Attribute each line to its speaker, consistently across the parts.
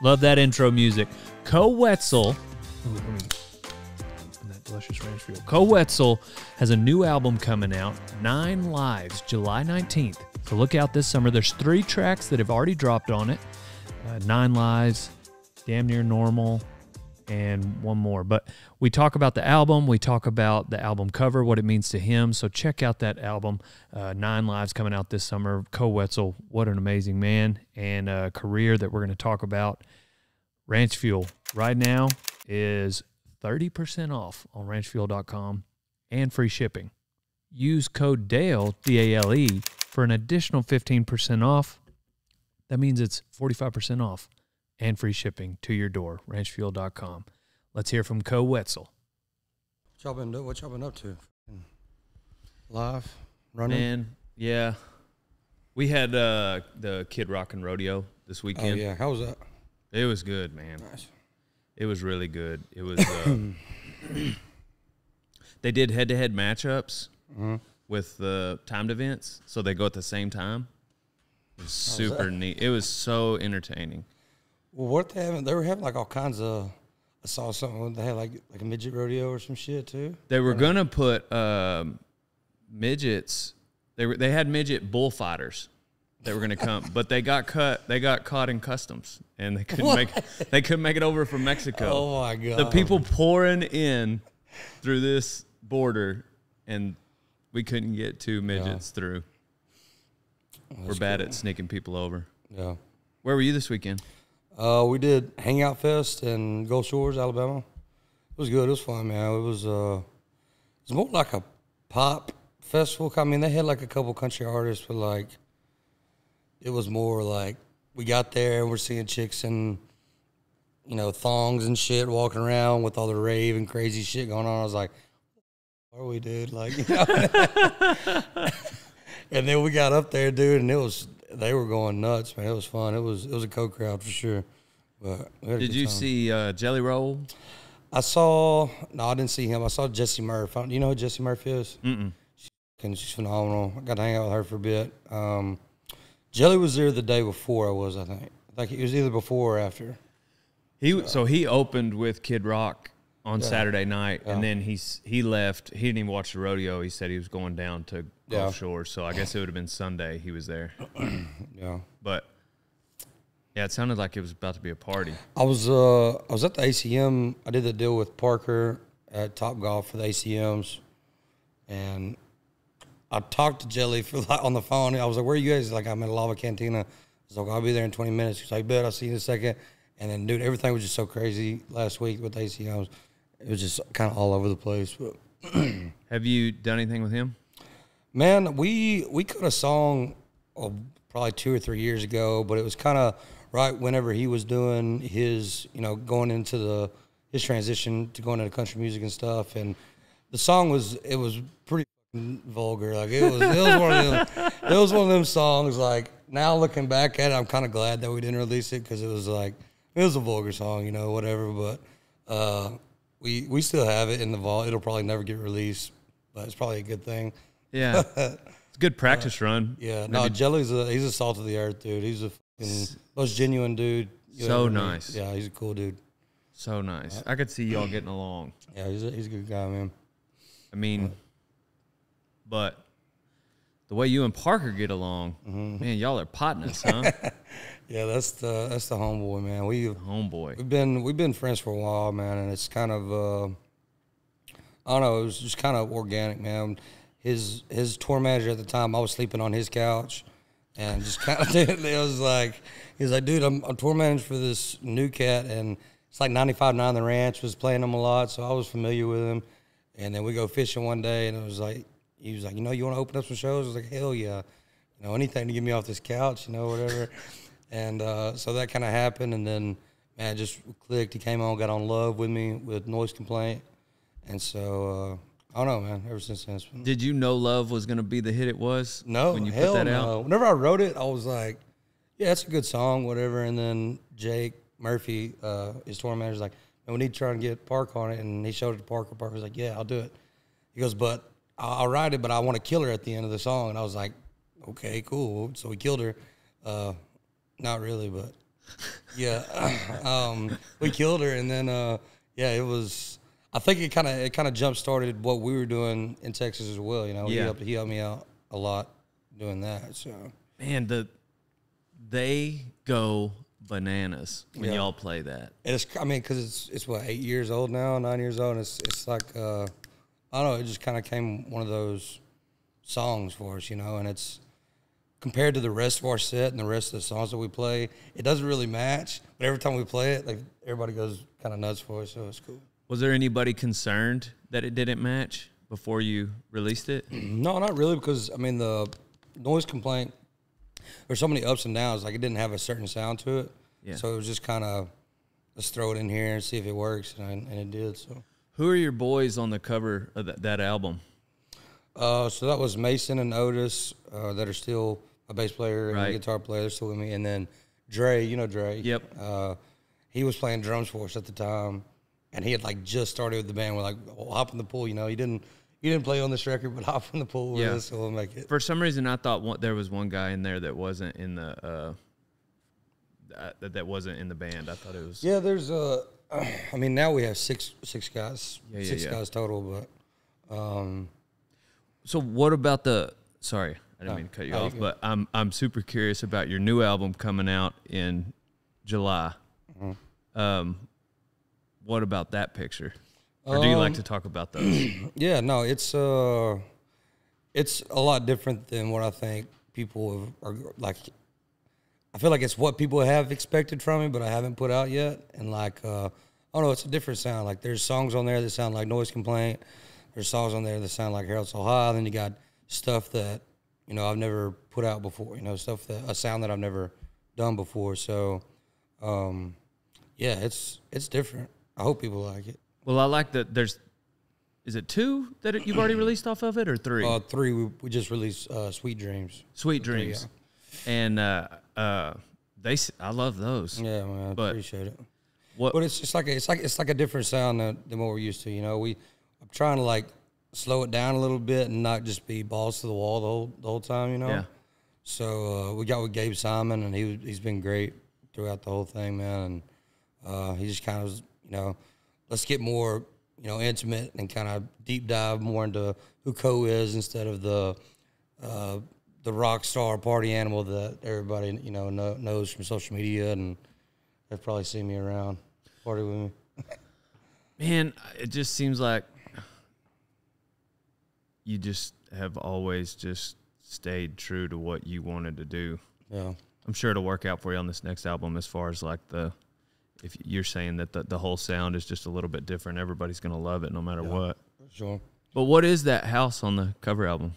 Speaker 1: Love that intro music. Wetzel. Ooh, let me open that delicious ranch fuel. Wetzel has a new album coming out, 9 Lives, July 19th. So look out this summer. There's 3 tracks that have already dropped on it. 9 Lives, Damn Near Normal, and one more. But we talk about the album. We talk about the album cover, what it means to him. So check out that album, 9 Lives, coming out this summer. Wetzel, what an amazing man and a career that we're going to talk about. Ranch Fuel right now is 30% off on ranchfuel.com and free shipping. Use code DALE, D-A-L-E, for an additional 15% off. That means it's 45% off and free shipping to your door, ranchfuel.com. Let's hear from Wetzel.
Speaker 2: What y'all been up to? Live? Running?
Speaker 1: Man, yeah. We had the Kid Rock and Rodeo this weekend.
Speaker 2: Oh, yeah. How was that?
Speaker 1: It was good, man.
Speaker 2: Nice.
Speaker 1: It was really good. It was. They did head-to-head matchups with the timed events, so they go at the same time. It was super neat. It was so entertaining.
Speaker 2: Well, what they were having like all kinds of. I saw something. They had like a midget rodeo or some shit too.
Speaker 1: They were gonna put midgets. They had midget bullfighters that were gonna come, but they got caught in customs, and they couldn't make it over from Mexico.
Speaker 2: Oh my god!
Speaker 1: The people pouring in through this border, and we couldn't get 2 midgets through. We're bad at sneaking people over.
Speaker 2: Yeah.
Speaker 1: Where were you this weekend?
Speaker 2: We did Hangout Fest in Gulf Shores, Alabama. It was good. It was fun, man. It was more like a pop festival. I mean, they had like a couple country artists, but like it was more like we got there and we're seeing chicks in, thongs and shit walking around with all the rave and crazy shit going on. I was like, what are we, dude? Like, and then we got up there, dude, and they were going nuts, man. It was fun. It was a coke crowd for sure. But
Speaker 1: did you see Jelly Roll?
Speaker 2: I didn't see him. I saw Jesse Murph. Do you know who Jesse Murph is? Mm-mm. She's phenomenal. I got to hang out with her for a bit. Jelly was there the day before I think. Like it was either before or after.
Speaker 1: So he opened with Kid Rock on Saturday night, and then he left. He didn't even watch the rodeo. He said he was going down to Gulf Shores, so I guess it would have been Sunday he was there.
Speaker 2: Yeah.
Speaker 1: But yeah, it sounded like it was about to be a party.
Speaker 2: I was at the ACM. I did the deal with Parker at Top Golf for the ACMs, and I talked to Jelly on the phone. I was like, "Where are you guys?" Like, I'm at Lava Cantina. I was like, "I'll be there in 20 minutes." He's like, "Bet, I'll see you in a second." And then, dude, everything was just so crazy last week with the ACMs. It was just kind of all over the place. But
Speaker 1: have you done anything with him?
Speaker 2: Man, we cut a song probably 2 or 3 years ago, but it was kind of right whenever he was doing his, going into his transition to going into country music and stuff. And the song was pretty vulgar. Like it was one of them songs. Like now looking back at it, I'm kind of glad that we didn't release it because it was a vulgar song, whatever. But we still have it in the vault. It'll probably never get released, but it's probably a good thing.
Speaker 1: Yeah, it's a good practice run.
Speaker 2: Yeah, no, Jelly's he's a salt of the earth, dude. He's a most genuine dude.
Speaker 1: So nice.
Speaker 2: Yeah, he's a cool dude.
Speaker 1: So nice. I could see y'all getting along.
Speaker 2: Yeah, he's a good guy, man.
Speaker 1: I mean, but the way you and Parker get along, man, y'all are partners, huh?
Speaker 2: Yeah, that's the homeboy, man. We've been friends for a while, man, and it's kind of I don't know, it was just kind of organic, man. His tour manager at the time, I was sleeping on his couch, and just kind of he was like, dude, I'm tour manager for this new cat, and it's like 95.9 The Ranch was playing him a lot, so I was familiar with him. And then we go fishing one day, and it was like, he was like, you want to open up some shows? I was like, hell yeah, anything to get me off this couch, whatever. And so that kind of happened, and then man, it just clicked. He came on, got on Love with me with Noise Complaint, and so. I don't know, man. Ever since then.
Speaker 1: Did you know Love was going to be the hit it was?
Speaker 2: No,
Speaker 1: when you
Speaker 2: hell
Speaker 1: put that
Speaker 2: no.
Speaker 1: out?
Speaker 2: Whenever I wrote it, I was like, yeah, it's a good song, whatever. And then Jake Murphy, his tour manager's like, man, we need to try and get Park on it. And he showed it to Parker. Parker was like, yeah, I'll do it. He goes, but I'll write it, but I want to kill her at the end of the song. And I was like, okay, cool. So we killed her. Not really, but Yeah, we killed her, and then yeah, it was. I think it kind of jump started what we were doing in Texas as well. You know, he helped me out a lot doing that. So
Speaker 1: man, they go bananas when y'all play that.
Speaker 2: And because it's what 8 years old now, 9 years old. And it's like I don't know. It just kind of came one of those songs for us, you know, and it's. Compared to the rest of our set and the rest of the songs that we play, it doesn't really match. But every time we play it, like everybody goes kind of nuts for it, so it's cool.
Speaker 1: Was there anybody concerned that it didn't match before you released it?
Speaker 2: No, not really, because the noise complaint. There's so many ups and downs. Like it didn't have a certain sound to it, so it was just kind of let's throw it in here and see if it works, and it did. So,
Speaker 1: who are your boys on the cover of that album?
Speaker 2: So that was Mason and Otis that are still a bass player and a guitar player. They're still with me. And then Dre, you know Dre.
Speaker 1: Yep.
Speaker 2: He was playing drums for us at the time, and he had like just started with the band. We're like, hop in the pool. You know, he didn't play on this record, but hop in the pool with us, so we'll make it.
Speaker 1: For some reason, I thought there was one guy in there that wasn't in the that wasn't in the band. I thought it was.
Speaker 2: Yeah, there's now we have six guys. Six guys total, but.
Speaker 1: So what about the? Sorry, I didn't mean to cut you off, but I'm super curious about your new album coming out in July. Mm-hmm. What about that picture? Or do you like to talk about those?
Speaker 2: Yeah, no, it's a lot different than what I think people are like. I feel like it's what people have expected from me, but I haven't put out yet. And like, I don't know, it's a different sound. Like, there's songs on there that sound like Noise Complaint. There's songs on there that sound like Harold So High. Then you got stuff that, you know, I've never put out before. You know, a sound that I've never done before. So, yeah, it's different. I hope people like it.
Speaker 1: Well, I like that. Is it 2 that you've already released off of it, or 3?
Speaker 2: 3. We just released Sweet Dreams.
Speaker 1: Sweet Dreams. 3, yeah. And I love those.
Speaker 2: Yeah, man, I appreciate it. But it's just like a different sound than what we're used to. You know, I'm trying to like slow it down a little bit and not just be balls to the wall the whole time. You know.
Speaker 1: Yeah.
Speaker 2: So we got with Gabe Simon, and he's been great throughout the whole thing, man. And he just kind of, you know, let's get more, you know, intimate and kind of deep dive more into who Co is instead of the rock star party animal that everybody, you know, knows from social media, and they've probably seen me around party with me.
Speaker 1: Man, it just seems like you just have always just stayed true to what you wanted to do.
Speaker 2: Yeah.
Speaker 1: I'm sure it'll work out for you on this next album as far as like if you're saying that the whole sound is just a little bit different, everybody's going to love it no matter what.
Speaker 2: For sure.
Speaker 1: But what is that house on the cover album?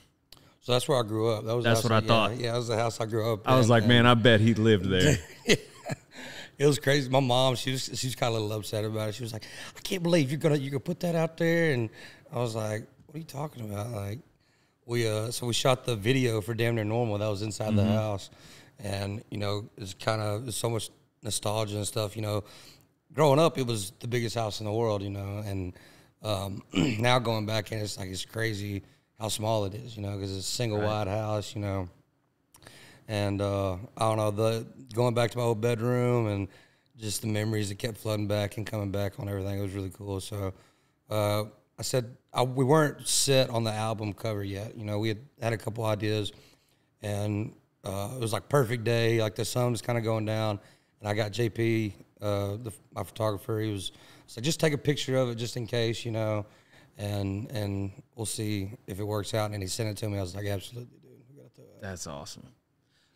Speaker 2: So that's where I grew up.
Speaker 1: That's what I thought.
Speaker 2: Yeah, that was the house I grew up in.
Speaker 1: I was like, man, I bet he lived there.
Speaker 2: It was crazy. My mom, she was kind of a little upset about it. She was like, I can't believe you're gonna put that out there. And I was like, what are you talking about? Like, we shot the video for Damn Near Normal. That was inside the house. And, you know, it's so much nostalgia and stuff. You know, growing up, it was the biggest house in the world, you know. And now going back in, it's crazy how small it is, you know, because it's a single wide house, you know. And I don't know, going back to my old bedroom and just the memories that kept flooding back and coming back on everything. It was really cool. So I said we weren't set on the album cover yet. You know, we had a couple ideas, and it was like perfect day. Like the sun was kind of going down, and I got JP, my photographer. He was like, just take a picture of it just in case, you know, and we'll see if it works out. And he sent it to me. I was like, absolutely, dude. We gotta throw it.
Speaker 1: That's awesome.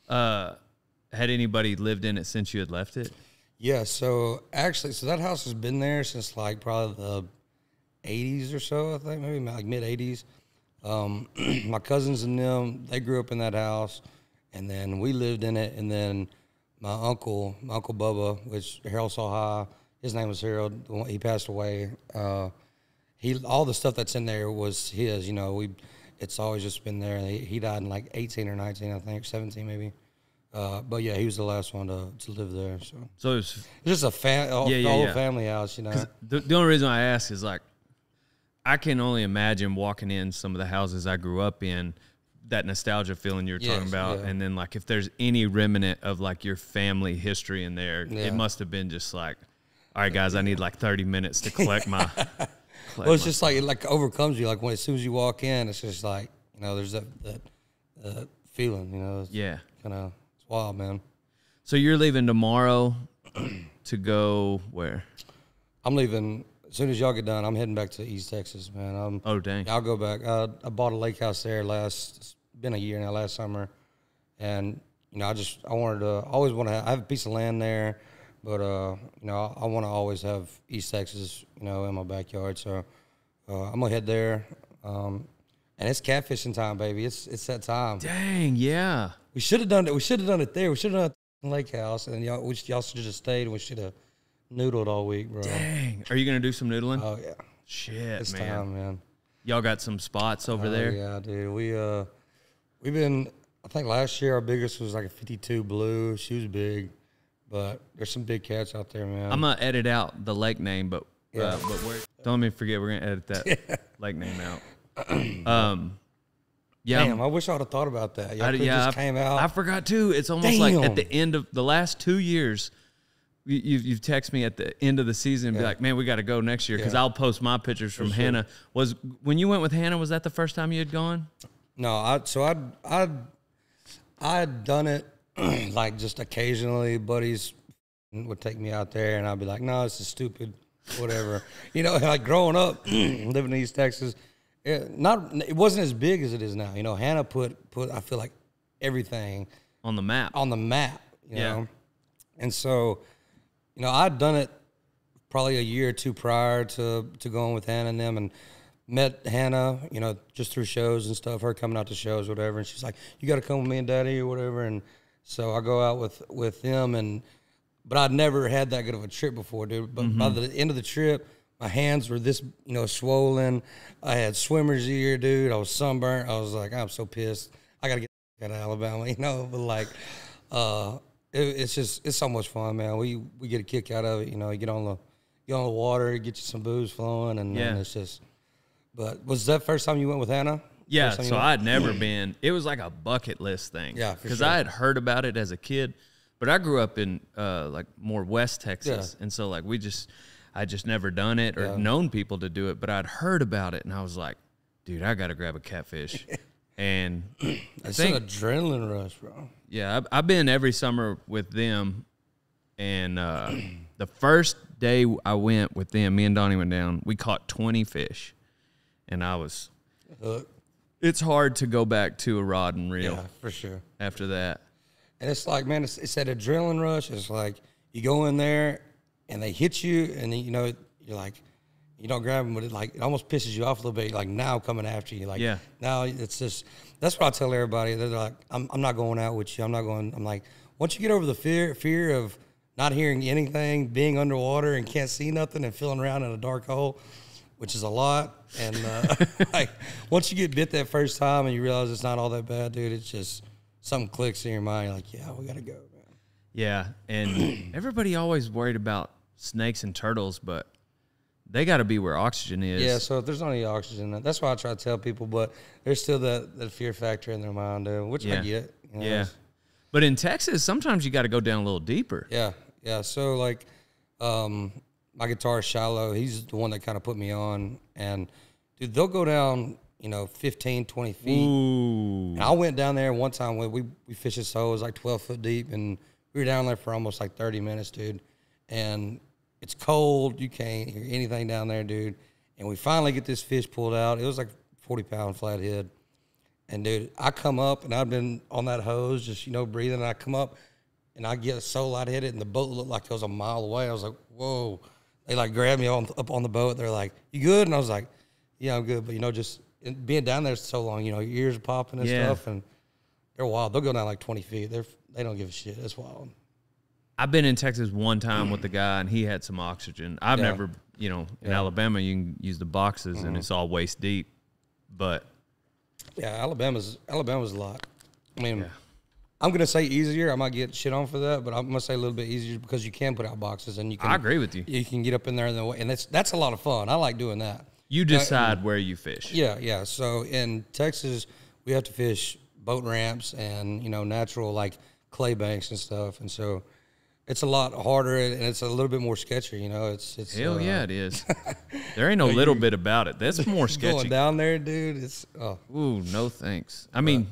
Speaker 1: Had anybody lived in it since you had left it?
Speaker 2: Yeah, so actually, that house has been there since like probably the 80s or so, I think, maybe like mid-80s. My cousins and them, they grew up in that house, and then we lived in it, and then my uncle Bubba, which Harold Saw High, his name was Harold, he passed away. All the stuff that's in there was his, you know, it's always just been there. He died in like 18 or 19, I think, 17 maybe. But yeah, he was the last one to live there. So
Speaker 1: it was
Speaker 2: just a whole family house, you know.
Speaker 1: The only reason I ask is like, I can only imagine walking in some of the houses I grew up in that nostalgia feeling you were talking about, and then like if there's any remnant of like your family history in there, it must have been just like, all right, guys, I need like 30 minutes to collect my.
Speaker 2: Well, it's just like it overcomes you. Like when as soon as you walk in, it's just like there's that feeling. It's kind of it's wild, man.
Speaker 1: So you're leaving tomorrow to go where?
Speaker 2: I'm leaving as soon as y'all get done. I'm heading back to East Texas, man.
Speaker 1: Oh dang!
Speaker 2: I'll go back. I bought a lake house there it's been a year now, last summer, and I always want to. I have a piece of land there, but I want to always have East Texas, in my backyard. So I'm gonna head there, and it's catfishing time, baby. It's that time.
Speaker 1: Dang, yeah.
Speaker 2: We should have done it. We should have done it there. We should have done it at the lake house, and y'all should have just stayed. And we should have noodled all week, bro.
Speaker 1: Dang. Are you gonna do some noodling?
Speaker 2: Oh yeah.
Speaker 1: Shit,
Speaker 2: it's time, man.
Speaker 1: Y'all got some spots over there?
Speaker 2: Yeah, dude. We've been. I think last year our biggest was like a 52 blue. She was big, but there's some big cats out there, man.
Speaker 1: I'm gonna edit out the lake name, but don't let me forget. We're gonna edit that lake name out.
Speaker 2: Damn, I wish I would have thought about that. Just came out.
Speaker 1: I forgot too. It's almost like at the end of the last 2 years. You've texted me at the end of the season and be like, man, we got to go next year because I'll post my pictures from Hannah. When you went with Hannah, was that the first time you had gone?
Speaker 2: No, I'd done it like just occasionally. Buddies would take me out there and I'd be like, no, this is stupid, whatever. Like growing up, living in East Texas, it wasn't as big as it is now. Hannah put I feel like everything
Speaker 1: on the map.
Speaker 2: You know, and so. I'd done it probably a year or two prior to going with Hannah and them, and met Hannah, just through shows and stuff, her coming out to shows, whatever. And she's like, you got to come with me and Daddy or whatever. And so I go out with them, but I'd never had that good of a trip before, dude. But by the end of the trip, my hands were this, swollen. I had swimmer's ear, dude. I was sunburnt. I was like, I'm so pissed. I got to get out of Alabama, but like, it's so much fun, man. We get a kick out of it. You get on the water, get you some booze flowing, and it's just. But was that first time you went with Hannah?
Speaker 1: Yeah, so I'd never been. It was like a bucket list thing.
Speaker 2: Yeah,
Speaker 1: because I had heard about it as a kid, but I grew up in like more West Texas, and so like I just never done it or known people to do it, but I'd heard about it, and I was like, dude, I got to grab a catfish. And
Speaker 2: it's an adrenaline rush, bro.
Speaker 1: Yeah, I've been every summer with them, and the first day I went with them, me and Donnie went down, we caught 20 fish, and I was it's hard to go back to a rod and reel.
Speaker 2: Yeah, for sure.
Speaker 1: After that.
Speaker 2: And it's like, man, it's that adrenaline rush. It's like you go in there, and they hit you, and you're like, you don't grab them, but it almost pisses you off a little bit. Like now coming after you, now it's just. That's what I tell everybody. They're like, I'm not going out with you. I'm not going. I'm like, once you get over the fear of not hearing anything, being underwater and can't see nothing, and feeling around in a dark hole, which is a lot. And like once you get bit that first time and you realize it's not all that bad, dude, it's just something clicks in your mind. You're like, yeah, we gotta go, man.
Speaker 1: Yeah, and everybody always worried about snakes and turtles, but they got to be where oxygen is.
Speaker 2: Yeah, so if there's not any oxygen, that's why I try to tell people, but there's still that fear factor in their mind, dude, which I get.
Speaker 1: Yeah. But in Texas, sometimes you got to go down a little deeper.
Speaker 2: Yeah. So, like, my guitarist, Shiloh, he's the one that kind of put me on. And, dude, they'll go down, 15, 20 feet.
Speaker 1: Ooh.
Speaker 2: And I went down there one time when we fished this hole. It was like 12 foot deep, and we were down there for almost like 30 minutes, dude. And it's cold. You can't hear anything down there, dude. And we finally get this fish pulled out. It was like 40-pound flathead. And, dude, I come up, and I've been on that hose just, breathing. And I come up, and I get so lightheaded, and the boat looked like it was a mile away. I was like, whoa. They, like, grabbed me up on the boat. They're like, you good? And I was like, yeah, I'm good. But, just being down there so long, your ears are popping and stuff. And they're wild. They'll go down like 20 feet. They don't give a shit. It's wild.
Speaker 1: I've been in Texas one time with the guy, and he had some oxygen. I've never, in Alabama, you can use the boxes, and it's all waist deep. But
Speaker 2: yeah, Alabama's a lot. I mean, I'm gonna say easier. I might get shit on for that, but I'm gonna say a little bit easier because you can put out boxes, and you can.
Speaker 1: I agree with you.
Speaker 2: You can get up in there, and that's a lot of fun. I like doing that.
Speaker 1: You decide where you fish.
Speaker 2: Yeah. So in Texas, we have to fish boat ramps and, you know, natural like clay banks and stuff. And so it's a lot harder and it's a little bit more sketchy, you know. It's
Speaker 1: hell yeah, it is. There ain't no little bit about it. That's more sketchy.
Speaker 2: Going down there, dude, it's
Speaker 1: ooh, no thanks. I mean,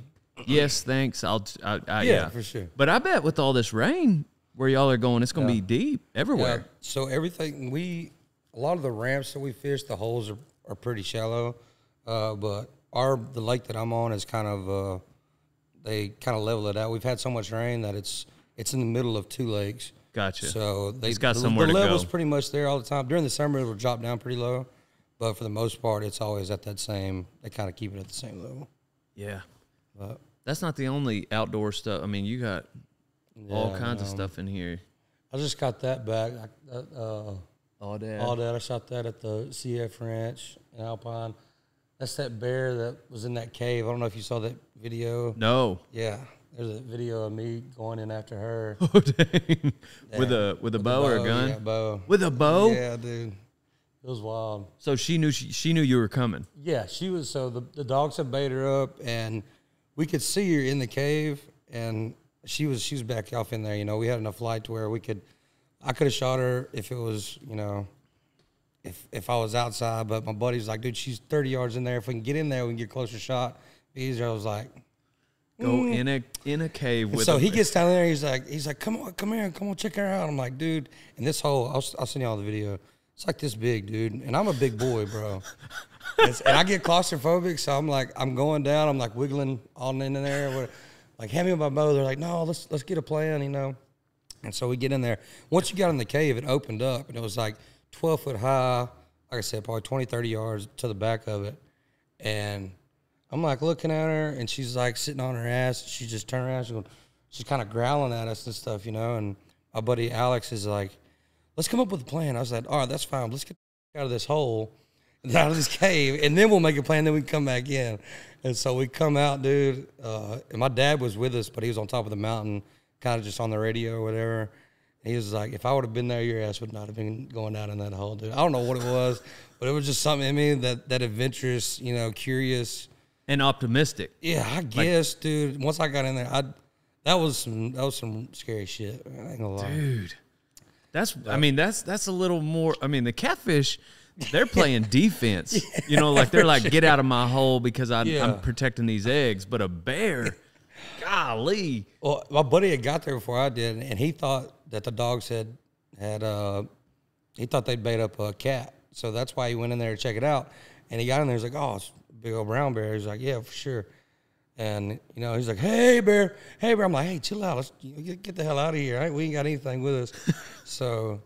Speaker 1: yes, thanks. Yeah,
Speaker 2: for sure.
Speaker 1: But I bet with all this rain where y'all are going, it's going to be deep everywhere.
Speaker 2: Yeah. So everything a lot of the ramps that we fish, the holes are pretty shallow, but the lake that I'm on is kind of they kind of level it out. We've had so much rain that it's in the middle of two lakes.
Speaker 1: Gotcha.
Speaker 2: So
Speaker 1: it's got somewhere to go.
Speaker 2: The level's pretty much there all the time. During the summer, it'll drop down pretty low, but for the most part, it's always at that same. They kind of keep it at the same level.
Speaker 1: Yeah, but that's not the only outdoor stuff. I mean, you got all kinds of stuff in here.
Speaker 2: I just got that back.
Speaker 1: All that.
Speaker 2: I shot that at the CF Ranch in Alpine. That's that bear that was in that cave. I don't know if you saw that video.
Speaker 1: No.
Speaker 2: Yeah. There's a video of me going in after her.
Speaker 1: Oh, dang. Yeah. With a bow or a gun?
Speaker 2: Yeah, bow.
Speaker 1: With a bow?
Speaker 2: Yeah, dude. It was wild.
Speaker 1: So she knew you were coming.
Speaker 2: Yeah, she was. So the dogs had bait her up, and we could see her in the cave, and she was back off in there. You know, we had enough light to where I could have shot her if it was, you know, if I was outside. But my buddy's like, dude, she's 30 yards in there. If we can get in there, we can get a closer shot. Easier. I was like,
Speaker 1: go in a cave with.
Speaker 2: So he gets down there. He's like, come on, check her out. I'm like, dude, and this hole, I'll send you all the video. It's like this big, dude, and I'm a big boy, bro. And I get claustrophobic, so I'm going down. I'm like wiggling all in there. Like, hand me my bow. They're like, no, let's get a plan, you know. And so we get in there. Once you got in the cave, it opened up, and it was like 12 foot high. Like I said, probably 20, 30 yards to the back of it. And I'm like looking at her, and she's like sitting on her ass. She just turned around. She's kind of growling at us and stuff, you know. And my buddy Alex is like, let's come up with a plan. I was like, all right, that's fine. Let's get out of this hole, out of this cave, and then we'll make a plan. Then we can come back in. And so we come out, dude. And my dad was with us, but he was on top of the mountain, kind of just on the radio or whatever. And he was like, if I would have been there, your ass would not have been going down in that hole, dude. I don't know what it was, but it was just something in me that adventurous, you know, curious.
Speaker 1: And optimistic.
Speaker 2: Yeah, I guess, dude. Once I got in there, that was some scary shit. I ain't gonna lie.
Speaker 1: Dude. That's a little more. I mean, the catfish, they're playing defense. Yeah, you know, like they're like, get out of my hole because I'm protecting these eggs. But a bear, golly.
Speaker 2: Well, my buddy had got there before I did, and he thought that the dogs he thought they'd bait up a cat. So that's why he went in there to check it out. And he got in there, he's like, oh, it's a big old brown bear. He's like, yeah, for sure. And, you know, he's like, hey, bear. I'm like, hey, chill out. Let's get the hell out of here. Right? We ain't got anything with us. So,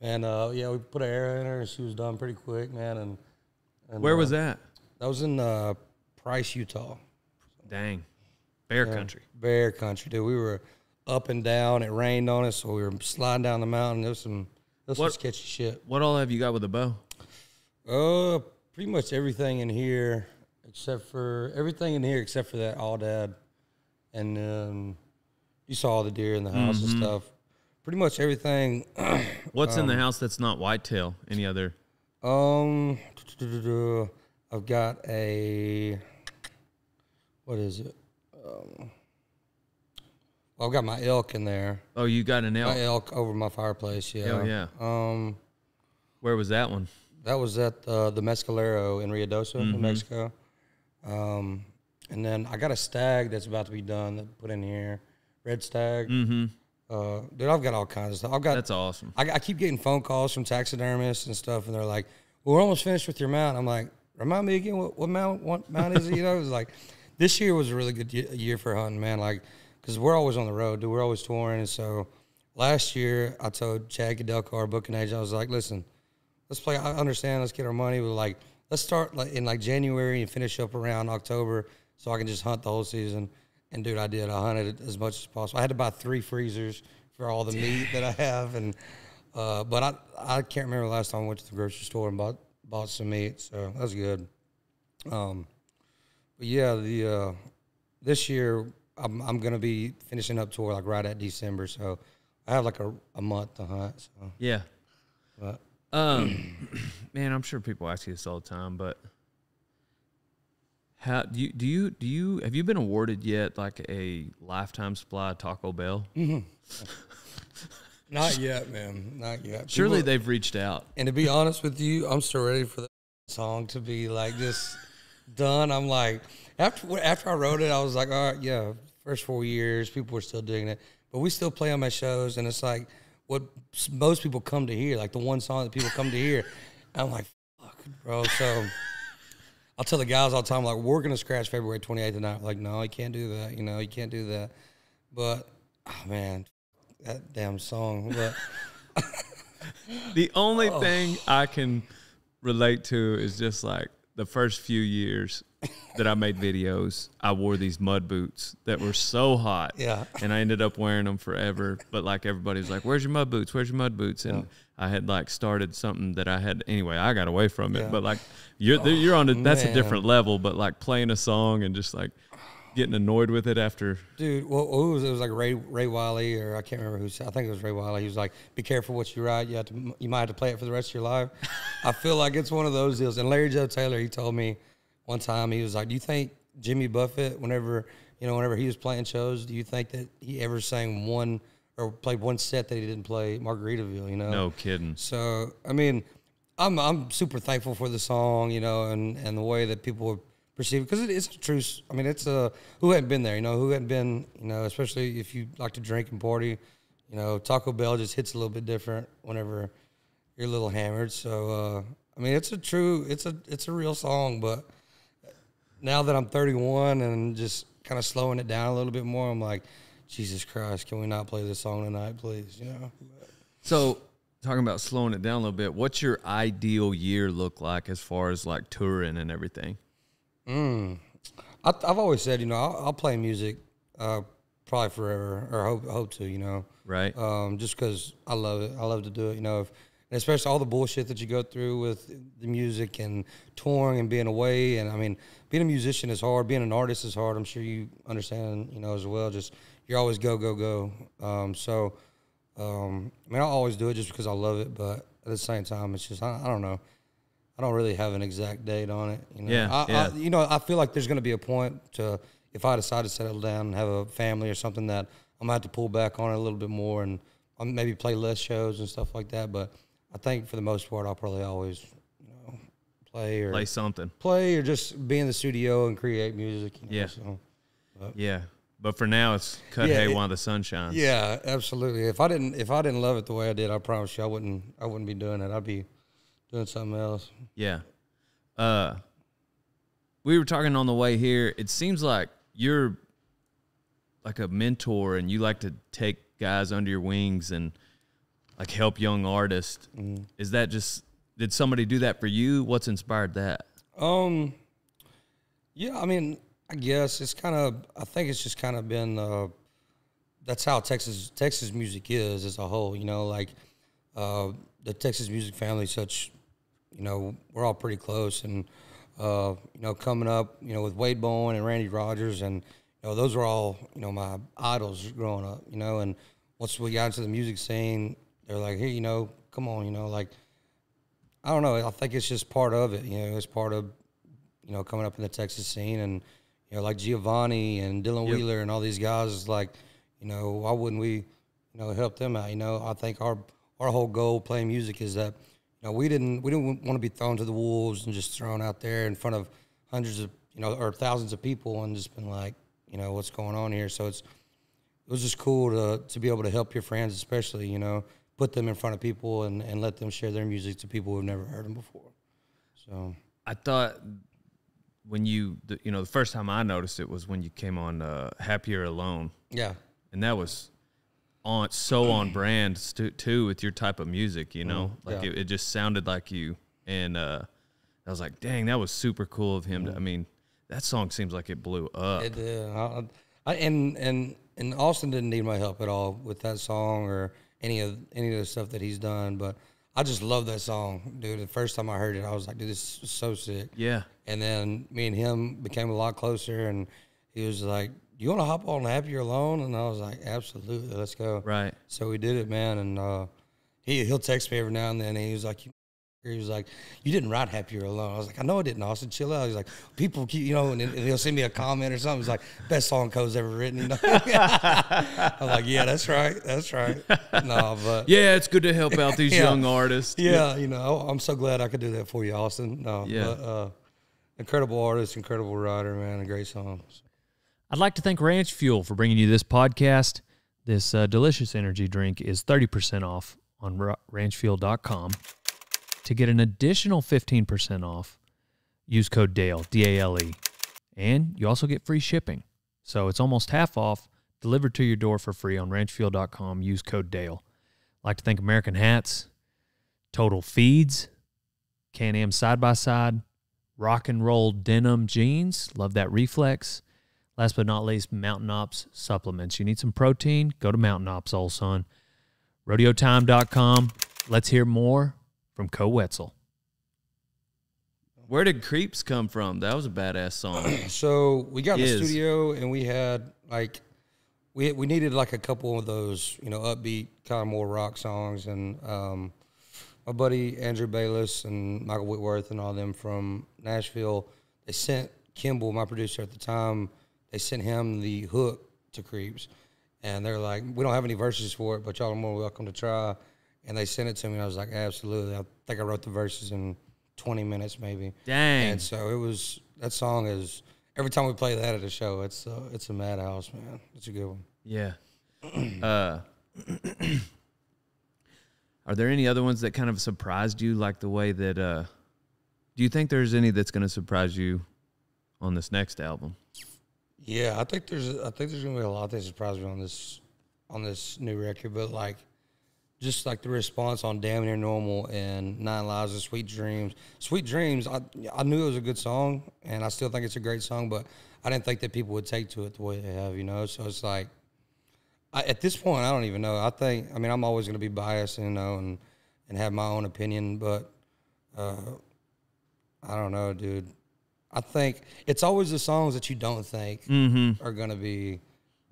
Speaker 2: and, we put an arrow in her, and she was done pretty quick, man. And
Speaker 1: where was that?
Speaker 2: That was in Price, Utah.
Speaker 1: Dang. Bear country.
Speaker 2: Bear country, dude. We were up and down. It rained on us, so we were sliding down the mountain. There was some sketchy shit.
Speaker 1: What all have you got with a bow?
Speaker 2: Pretty much everything in here except for that all dad, and then you saw all the deer in the house and stuff. Pretty much everything.
Speaker 1: What's in the house that's not whitetail? Any other?
Speaker 2: I've got a, what is it? I've got my elk in there.
Speaker 1: Oh, you got an elk?
Speaker 2: My elk over my fireplace. Yeah.
Speaker 1: Oh yeah. Where was that one?
Speaker 2: That was at the Mescalero in Ruidoso, New Mexico. And then I got a stag that's about to be done that put in here, red stag. Dude, I've got all kinds of stuff.
Speaker 1: That's awesome.
Speaker 2: I keep getting phone calls from taxidermists and stuff, and they're like, well, we're almost finished with your mount. I'm like, remind me again, what mount is it? You know, it was like, this year was a really good year for hunting, man. Like, because we're always on the road, dude. We're always touring. And so last year, I told Chad Gadelko, our booking agent, I was like, listen, let's play. I understand. Let's get our money. But like, let's start in January and finish up around October, so I can just hunt the whole season. And dude, I did. I hunted as much as possible. I had to buy 3 freezers for all the meat that I have, and but I can't remember the last time I went to the grocery store and bought some meat. So that was good. But yeah, this year I'm gonna be finishing up tour like right at December. So I have like a month to hunt. So
Speaker 1: yeah.
Speaker 2: But
Speaker 1: man, I'm sure people ask you this all the time, but How do you have you been awarded yet like a lifetime supply of Taco Bell?
Speaker 2: Mm-hmm. Not yet, man. Not yet.
Speaker 1: Surely they've reached out.
Speaker 2: And to be honest with you, I'm still ready for the song to be like just done. I'm like, after I wrote it, I was like, all right, yeah, first 4 years, people were still digging it. But we still play on my shows, and it's like what most people come to hear, like the one song that people come to hear. And I'm like, fuck, bro. So I'll tell the guys all the time, like, we're going to scratch February 28th tonight. Like, no, you can't do that. You know, you can't do that. But, oh, man, that damn song. But
Speaker 1: the only thing I can relate to is just like the first few years that I made videos, I wore these mud boots that were so hot.
Speaker 2: Yeah.
Speaker 1: And I ended up wearing them forever. But like everybody was like, where's your mud boots? Where's your mud boots? And I had like started something that I had, anyway, I got away from it.
Speaker 2: Yeah.
Speaker 1: But like you're on that's a different level, but like playing a song and just like getting annoyed with it after.
Speaker 2: Dude, well, it was like Ray Wiley, or I can't remember who said, I think it was Ray Wiley. He was like, be careful what you write. You might have to play it for the rest of your life. I feel like it's one of those deals. And Larry Joe Taylor, he told me one time, he was like, do you think Jimmy Buffett, whenever he was playing shows, do you think that he ever sang one or played one set that he didn't play Margaritaville, you know?
Speaker 1: No kidding.
Speaker 2: So, I mean, I'm super thankful for the song, you know, and the way that people perceive it, because it's a true, I mean, it's a, who hadn't been there, you know, who hadn't been, you know, especially if you like to drink and party, you know, Taco Bell just hits a little bit different whenever you're a little hammered. So, I mean, it's a real song, but now that I'm 31 and just kind of slowing it down a little bit more, I'm like, Jesus Christ, can we not play this song tonight, please? You know.
Speaker 1: So, talking about slowing it down a little bit, what's your ideal year look like as far as like touring and everything?
Speaker 2: I've always said, you know, I'll play music probably forever, or hope to, you know.
Speaker 1: Right.
Speaker 2: Just because I love it. I love to do it, you know. And especially all the bullshit that you go through with the music and touring and being away. And, I mean, being a musician is hard. Being an artist is hard. I'm sure you understand, you know, as well. Just you're always go, go, go. I mean, I'll always do it just because I love it. But at the same time, it's just, I don't know. I don't really have an exact date on it. You know?
Speaker 1: Yeah,
Speaker 2: I feel like there's going to be a point to, if I decide to settle down and have a family or something, that I'm going to have to pull back on it a little bit more and maybe play less shows and stuff like that. But I think for the most part, I'll probably always, you know, play
Speaker 1: something.
Speaker 2: Play or just be in the studio and create music. You know,
Speaker 1: yeah.
Speaker 2: So,
Speaker 1: yeah. But for now, it's cut hay while the sun shines.
Speaker 2: Yeah, absolutely. If I didn't love it the way I did, I promise you, I wouldn't be doing it. I'd be doing something else.
Speaker 1: Yeah. We were talking on the way here. It seems like you're like a mentor and you like to take guys under your wings and like help young artists. Mm-hmm. Is that just, did somebody do that for you? What's inspired that?
Speaker 2: Yeah, I mean, I guess it's kind of, I think it's just kind of been, that's how Texas music is as a whole, you know, like the Texas music family, such, you know, we're all pretty close. And, you know, coming up, you know, with Wade Bowen and Randy Rogers, and, you know, those were all, you know, my idols growing up, you know. And once we got into the music scene, they're like, hey, you know, come on, you know, like, I don't know. I think it's just part of it, you know, it's part of, you know, coming up in the Texas scene. And, you know, like Giovanni and Dylan Wheeler and all these guys is like, you know, why wouldn't we, you know, help them out? You know, I think our whole goal playing music is that, you know, we didn't want to be thrown to the wolves and just thrown out there in front of hundreds of, you know, or thousands of people and just been like, you know, what's going on here? So it was just cool to be able to help your friends, especially, you know, put them in front of people and let them share their music to people who've never heard them before. So
Speaker 1: I thought when the first time I noticed it was when you came on Happier Alone.
Speaker 2: Yeah.
Speaker 1: And that was on brand too with your type of music, you know, like it just sounded like you. And I was like, dang, that was super cool of him. I mean, that song seems like it blew up.
Speaker 2: It did. And Austin didn't need my help at all with that song or any of the stuff that he's done. But I just love that song, dude. The first time I heard it, I was like, dude, this is so sick. Yeah. And then me and him became a lot closer, and he was like, you want to hop on Happier Alone? And I was like, absolutely, let's go. Right. So we did it, man. And he'll text me every now and then, and he was like, He was like, "You didn't write Happier Alone." I was like, "I know I didn't, Austin. Chill out." He's like, "People keep, you know," and he'll send me a comment or something. He's like, "Best song Co's ever written." You know? I'm like, "Yeah, that's right. That's right." No, but
Speaker 1: yeah, it's good to help out these young artists.
Speaker 2: Yeah, you know, I'm so glad I could do that for you, Austin. No, but incredible artist, incredible writer, man, and great songs.
Speaker 1: I'd like to thank Ranch Fuel for bringing you this podcast. This delicious energy drink is 30% off on ranchfuel.com. To get an additional 15% off, use code DALE, D-A-L-E. And you also get free shipping. So it's almost half off, delivered to your door for free on ranchfuel.com. Use code DALE. I'd like to thank American Hats, Total Feeds, Can-Am Side-by-Side, Rock and Roll Denim Jeans. Love that reflex. Last but not least, Mountain Ops Supplements. You need some protein? Go to Mountain Ops, old son. RodeoTime.com. Let's hear more from Wetzel.
Speaker 3: Where did Creeps come from? That was a badass song.
Speaker 2: So we got in the studio and we had we needed like a couple of those, you know, upbeat kind of more rock songs. And my buddy Andrew Bayless and Michael Whitworth and all them from Nashville, they sent Kimball, my producer at the time, they sent him the hook to Creeps. And they're like, "We don't have any verses for it, but y'all are more welcome to try." And they sent it to me, and I was like, "Absolutely." I think I wrote the verses in 20 minutes maybe.
Speaker 1: Dang.
Speaker 2: And so it was, that song is, every time we play that at a show, it's a madhouse, man. It's a good one.
Speaker 3: Yeah. Are there any other ones that kind of surprised you, like the way that, do you think there's any that's going to surprise you on this next album?
Speaker 2: Yeah, I think there's going to be a lot that surprise me on this new record, but like, just like the response on Damn Near Normal and 9 Lives and Sweet Dreams. Sweet Dreams, I knew it was a good song, and I still think it's a great song, but I didn't think that people would take to it the way they have, you know? So it's like, at this point, I don't even know. I mean, I'm always going to be biased, you know, and have my own opinion, but I don't know, dude. I think it's always the songs that you don't think are going to be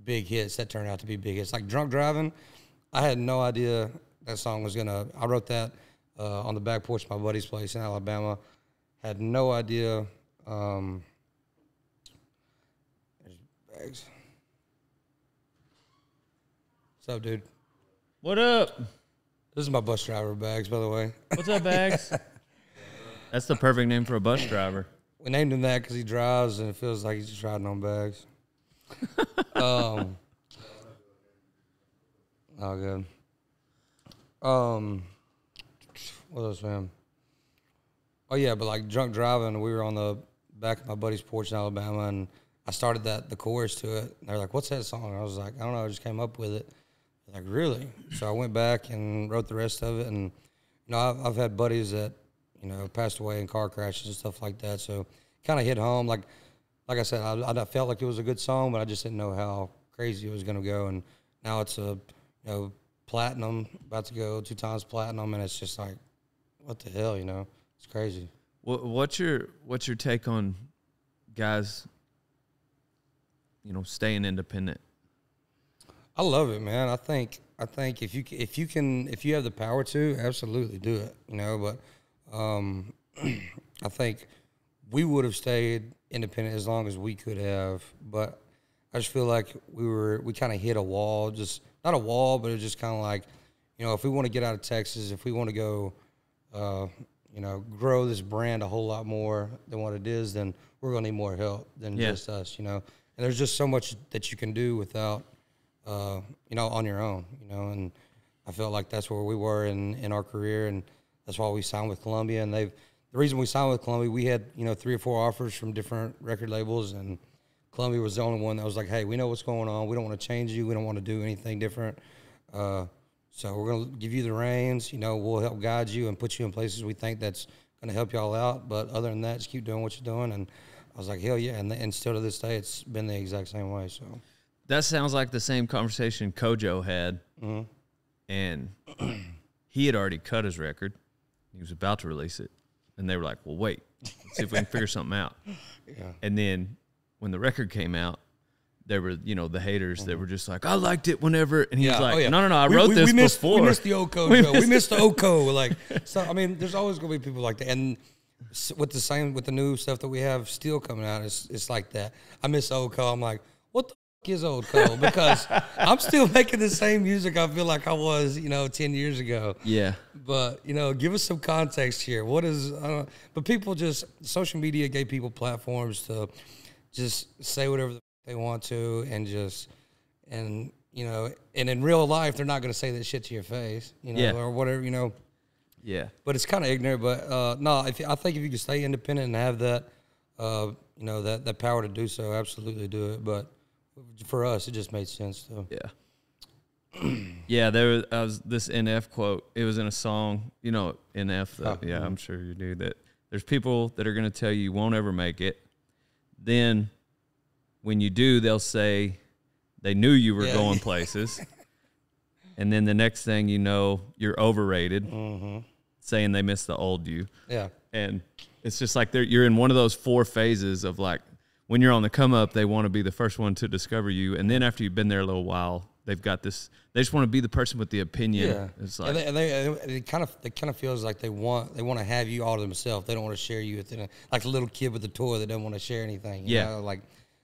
Speaker 2: big hits that turn out to be big hits. Like Drunk Driving, I had no idea that song was gonna. I wrote that on the back porch of my buddy's place in Alabama. Had no idea. There's bags. What's up, dude?
Speaker 1: What up?
Speaker 2: This is my bus driver, Bags, by the way.
Speaker 1: What's up, Bags?
Speaker 3: That's the perfect name for a bus driver.
Speaker 2: We named him that because he drives and it feels like he's just riding on bags. Oh, good. What else, man? Oh, yeah, but like Drunk Driving, we were on the back of my buddy's porch in Alabama, and I started the chorus to it. And they're like, "What's that song?" And I was like, "I don't know, I just came up with it." They're like, "Really?" So I went back and wrote the rest of it. And, you know, I've had buddies that, you know, passed away in car crashes and stuff like that. So kind of hit home. Like I said, I felt like it was a good song, but I just didn't know how crazy it was going to go. And now it's a, you know, platinum, about to go 2 times platinum, and it's just like, what the hell, you know? It's crazy.
Speaker 3: What's your take on guys, you know, staying independent?
Speaker 2: I love it, man. I think if you have the power to, absolutely do it, you know. But I think we would have stayed independent as long as we could have, but I just feel like we kind of hit a wall, just not a wall, but it's just kind of like, you know, if we want to get out of Texas, if we want to go, you know, grow this brand a whole lot more than what it is, then we're going to need more help than just us, you know. And there's just so much that you can do without, you know, on your own, you know. And I felt like that's where we were in our career, and that's why we signed with Columbia. And the reason we signed with Columbia, we had, you know, 3 or 4 offers from different record labels, and Columbia was the only one that was like, "Hey, we know what's going on. We don't want to change you. We don't want to do anything different. So we're going to give you the reins. You know, we'll help guide you and put you in places we think that's going to help y'all out. But other than that, just keep doing what you're doing." And I was like, hell yeah. And still to this day, it's been the exact same way. So
Speaker 3: that sounds like the same conversation Kojo had. Mm-hmm. And he had already cut his record. He was about to release it. And they were like, well, wait, let's see if we can figure something out. Yeah. And then when the record came out, there were, you know, the haters that were just like, I liked it whenever. And he was like,
Speaker 2: oh, yeah.
Speaker 3: no, I wrote this before.
Speaker 2: We missed the Oko show. We missed the Oko. Like, so, I mean, there's always going to be people like that. And with the new stuff that we have still coming out, it's like that. I miss Oko. I'm like, what the fuck is Oko? Because I'm still making the same music I feel like I was, 10 years ago.
Speaker 3: Yeah.
Speaker 2: But, give us some context here. What is, but people social media gave people platforms to just say whatever they want to and and in real life, they're not going to say that shit to your face, or whatever,
Speaker 3: Yeah.
Speaker 2: But it's kind of ignorant. But no, I think if you can stay independent and have that, that power to do so, absolutely do it. But for us, it just made sense to.
Speaker 3: Yeah. Yeah, there was this NF quote. It was in a song, NF. Yeah, I'm sure you do that. There's people that are going to tell you won't ever make it. Then when you do, they'll say they knew you were going places. And then the next thing you know, you're overrated, saying they miss the old you.
Speaker 2: Yeah.
Speaker 3: And it's just like you're in one of those 4 phases of like, when you're on the come up, they want to be the first one to discover you. And then after you've been there a little while, they've got this, they just want to be the person with the opinion.
Speaker 2: Yeah.
Speaker 3: It's like,
Speaker 2: it kind of feels like they want to have you all to themselves. They don't want to share you with like a little kid with a toy that doesn't want to share anything. You know? Like,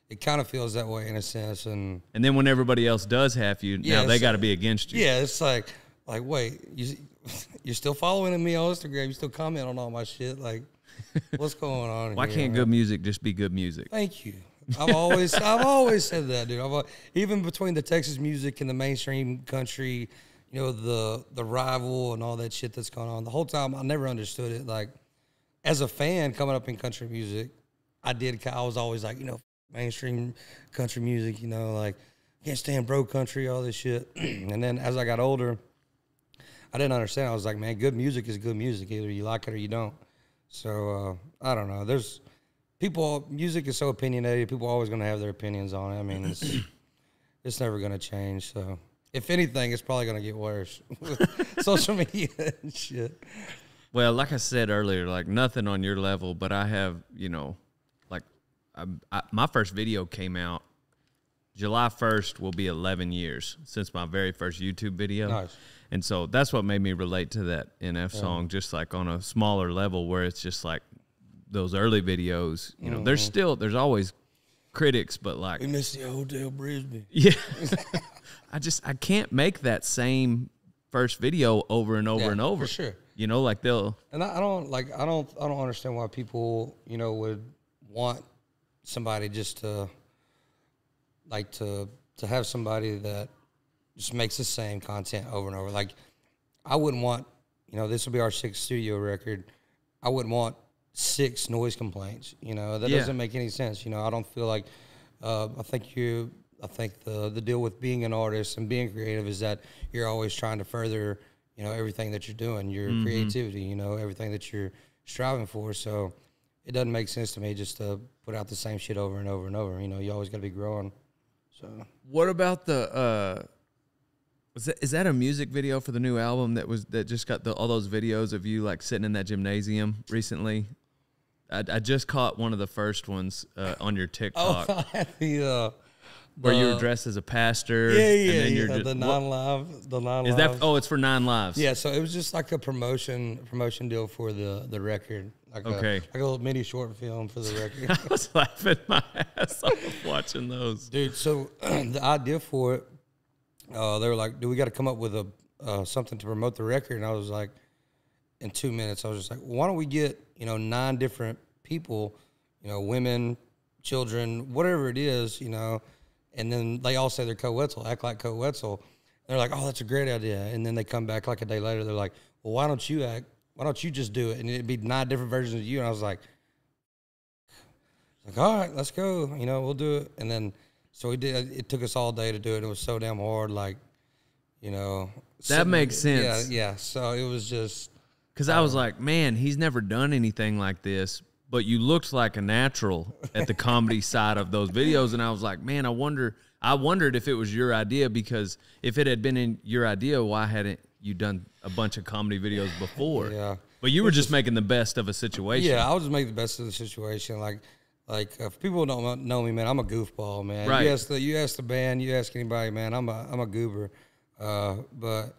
Speaker 2: it kind of feels that way in a sense. And
Speaker 3: then when everybody else does have you, now they got to be against you.
Speaker 2: Yeah, it's like wait, you're still following me on Instagram. You still comment on all my shit. Like, what's going on?
Speaker 3: Why can't good music just be good music?
Speaker 2: Thank you. I've always said that, dude. Even between the Texas music and the mainstream country, the rival and all that shit that's going on. The whole time, I never understood it. Like, as a fan coming up in country music, I was always like, mainstream country music, like, can't stand bro country, all this shit. And then as I got older, I didn't understand. I was like, man, good music is good music. Either you like it or you don't. So, I don't know. There's music is so opinionated. People are always going to have their opinions on it. I mean, it's never going to change. So, if anything, it's probably going to get worse with social media and shit.
Speaker 3: Well, like I said earlier, like nothing on your level, but I have, my first video came out July 1st will be 11 years since my very first YouTube video.
Speaker 2: Nice.
Speaker 3: And so that's what made me relate to that NF song, just like on a smaller level where it's just like those early videos, there's always critics, but like.
Speaker 2: We miss the Hotel Brisby.
Speaker 3: Yeah. I can't make that same first video over and over and over.
Speaker 2: For sure.
Speaker 3: Like they'll.
Speaker 2: And I don't understand why people, would want somebody just to have somebody that just makes the same content over and over. Like, I wouldn't want, this will be our 6th studio record. I wouldn't want 6 noise complaints. That doesn't make any sense. I don't feel like, I think the deal with being an artist and being creative is that you're always trying to further, everything that you're doing, your creativity, everything that you're striving for. So it doesn't make sense to me just to put out the same shit over and over and over. You always got to be growing. So
Speaker 3: what about the is that a music video for the new album that just got all those videos of you like sitting in that gymnasium recently? I just caught one of the first ones on your TikTok.
Speaker 2: Oh,
Speaker 3: where you were dressed as a pastor.
Speaker 2: Yeah. The non-live.
Speaker 3: Is that? Oh, it's for 9 Lives.
Speaker 2: Yeah, so it was just like a promotion deal for the record. Like a little mini short film for the record.
Speaker 3: I was laughing my ass off watching those.
Speaker 2: Dude, so the idea for it, they were like, "Do we got to come up with something to promote the record?" And I was like, in 2 minutes, I was just like, "Why don't we get 9 different people, women, children, whatever it is, and then they all say they're Co-Wetzel, act like Co-Wetzel." And they're like, "Oh, that's a great idea." And then they come back like a day later, they're like, "Well, why don't you just do it?" And it'd be 9 different versions of you. And I was like, all right, let's go. We'll do it. And then, so we did. It took us all day to do it. It was so damn hard. Like,
Speaker 3: that makes sense.
Speaker 2: Yeah. So it was just.
Speaker 3: Because I was like, man, he's never done anything like this, but you looked like a natural at the comedy side of those videos. And I was like, man, I wondered if it was your idea, because if it had been in your idea, why hadn't you done a bunch of comedy videos before?
Speaker 2: Yeah.
Speaker 3: But you were just making the best of a situation.
Speaker 2: Yeah, I was just making the best of the situation. Like, Like, if people don't know me, man, I'm a goofball, man.
Speaker 3: Right.
Speaker 2: You ask the band, you ask anybody, man, I'm a goober. But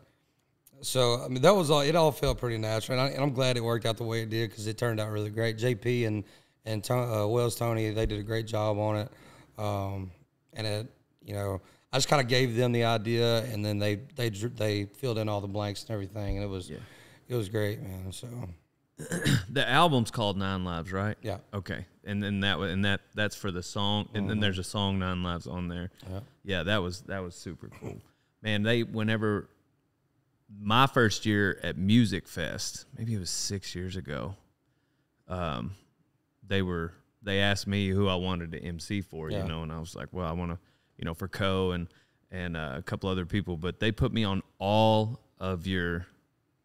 Speaker 2: so, I mean, that was all. It all felt pretty natural, and I'm glad it worked out the way it did because it turned out really great. JP and Wells Tony, they did a great job on it. And it, you know, I just kind of gave them the idea, and then they filled in all the blanks and everything, and it was great, man. So.
Speaker 3: The album's called 9 Lives, right?
Speaker 2: Yeah.
Speaker 3: Okay. And then that's for the song, and then there's a song 9 Lives on there.
Speaker 2: Yeah.
Speaker 3: Yeah, that was super cool. Man, whenever my first year at Music Fest, maybe it was 6 years ago, they asked me who I wanted to MC for, you know, and I was like, well, I want to, you know, for Co and a couple other people, but they put me on all of your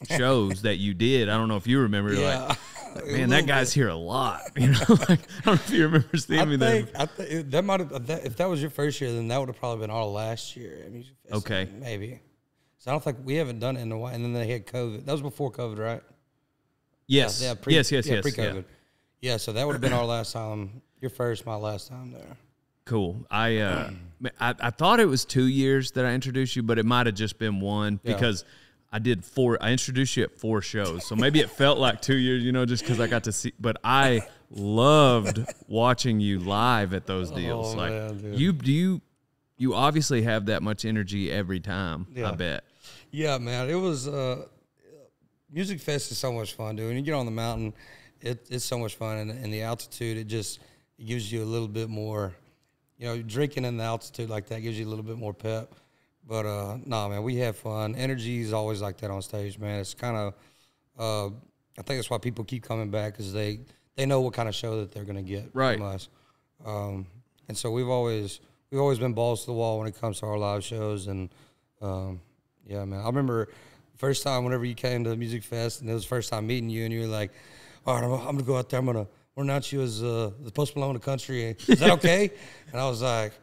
Speaker 3: shows that you did. I don't know if you remember.
Speaker 2: Yeah.
Speaker 3: Like, man, that guy's here a lot. You know, like, I don't know if you remember seeing me there.
Speaker 2: I think that might have. If that was your first year, then that would have probably been all last year at Music Fest.
Speaker 3: Okay,
Speaker 2: maybe. So I don't think we haven't done it in a while. And then they had COVID. That was before COVID, right?
Speaker 3: Yes.
Speaker 2: Yeah.
Speaker 3: Yes.
Speaker 2: Pre-COVID. Yeah. So that would have been our last time. Your first, my last time there.
Speaker 3: Cool. I thought it was 2 years that I introduced you, but it might have just been one because I did 4. I introduced you at 4 shows, so maybe it felt like 2 years, you know, just because I got to see. But I loved watching you live at those deals. Like, man, you obviously have that much energy every time. I bet.
Speaker 2: Yeah, man. It was Music Fest is so much fun, dude. When you get on the mountain, it's so much fun, and the altitude it gives you a little bit more. You know, drinking in the altitude like that gives you a little bit more pep. But, nah, man, we have fun. Energy is always like that on stage, man. It's kind of, I think that's why people keep coming back because they know what kind of show that they're going to get from us. And so we've always been balls to the wall when it comes to our live shows. And, yeah, man, I remember first time whenever you came to Music Fest, and it was the first time meeting you, and you were like, all right, I'm going to go out there. I'm going to announce you as the Post Malone of the country. Is that okay? And I was like,